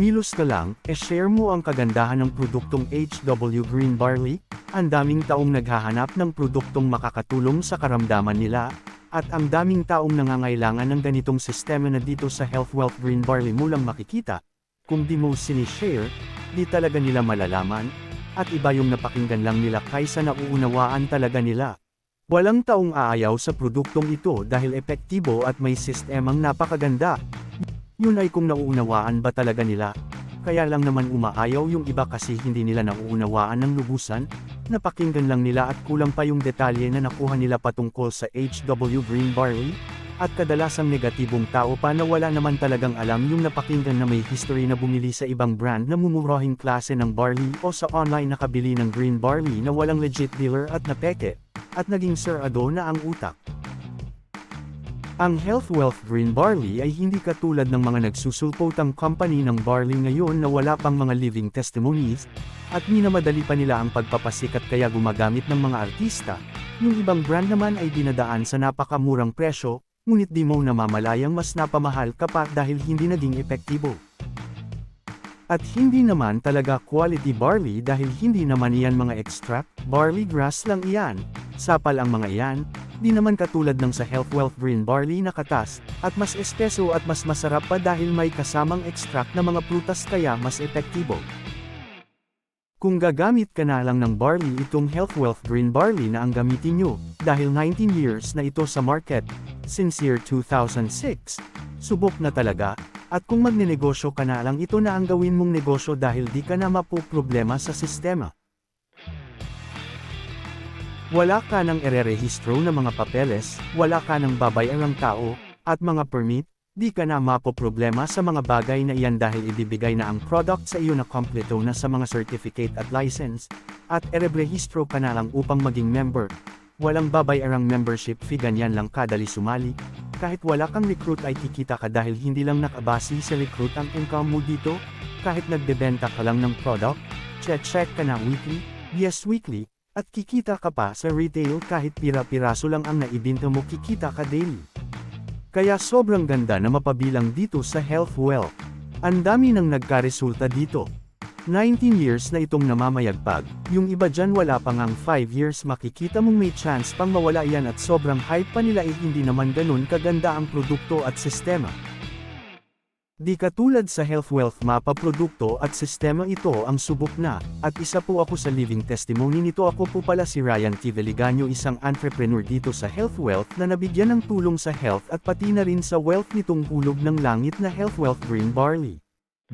Kumilos ka lang, share mo ang kagandahan ng produktong HW Green Barley. Ang daming taong naghahanap ng produktong makakatulong sa karamdaman nila, at ang daming taong nangangailangan ng ganitong sistema na dito sa Health Wealth Green Barley mo lang makikita. Kung di mo sinishare, di talaga nila malalaman, at iba yung napakinggan lang nila kaysa nauunawaan talaga nila. Walang taong aayaw sa produktong ito dahil epektibo at may sistemang napakaganda. Yun ay kung nauunawaan ba talaga nila. Kaya lang naman umaayaw yung iba kasi hindi nila nauunawaan ng lubusan, napakinggan lang nila at kulang pa yung detalye na nakuha nila patungkol sa HW Green Barley, at kadalasang negatibong tao pa na wala naman talagang alam yung napakinggan na may history na bumili sa ibang brand na mumurahing klase ng barley o sa online nakabili ng green barley na walang legit dealer at napeke, at naging sarado na ang utak. Ang Health Wealth Green Barley ay hindi katulad ng mga nagsusulpotang company ng barley ngayon na wala pang mga living testimonies, at minamadali pa nila ang pagpapasikat kaya gumagamit ng mga artista. Yung ibang brand naman ay dinadaan sa napakamurang presyo, ngunit di mo namamalayang mas napamahal ka pa dahil hindi naging epektibo. At hindi naman talaga quality barley dahil hindi naman iyan mga extract, barley grass lang iyan, sapal ang mga iyan. Di naman katulad ng sa Health Wealth Green Barley na katas, at mas espeso at mas masarap pa dahil may kasamang extract na mga prutas kaya mas epektibo. Kung gagamit ka na lang ng barley itong Health Wealth Green Barley na ang gamitin nyo, dahil 19 years na ito sa market, since year 2006, subok na talaga, at kung magnenegosyo ka na lang ito na ang gawin mong negosyo dahil di ka na mapoproblema sa sistema. Wala ka nang ererehistro na mga papeles, wala ka nang babayarang tao, at mga permit, di ka na mapoproblema sa mga bagay na iyan dahil ibibigay na ang product sa iyo na kompleto na sa mga certificate at license, at ererehistro ka na lang upang maging member. Walang babayarang membership fee, ganyan lang kadali sumali. Kahit wala kang recruit ay kikita ka dahil hindi lang nakabase sa recruit ang income mo dito, kahit nagbebenta ka lang ng product, check ka na weekly, yes weekly, at kikita ka pa sa retail kahit pira-piraso lang ang naibenta mo, kikita ka daily. Kaya sobrang ganda na mapabilang dito sa Health Wealth. Ang dami nang nagkaresulta dito. 19 years na itong namamayagpag, yung iba dyan wala pang ang 5 years, makikita mong may chance pang mawala yan at sobrang hype pa nila hindi naman ganun kaganda ang produkto at sistema. Di katulad sa Health Wealth, mapaprodukto at sistema ito ang subok na, at isa po ako sa living testimony nito. Ako po pala si Ryan T. Veliganyo, isang entrepreneur dito sa Health Wealth na nabigyan ng tulong sa health at pati na rin sa wealth nitong hulog ng langit na Health Wealth Green Barley.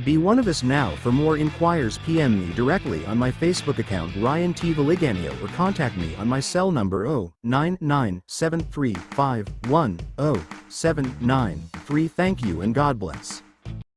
Be one of us now. For more inquiries, PM me directly on my Facebook account Ryan T. Veliganyo or contact me on my cell number 0997351079. Thank you and God bless.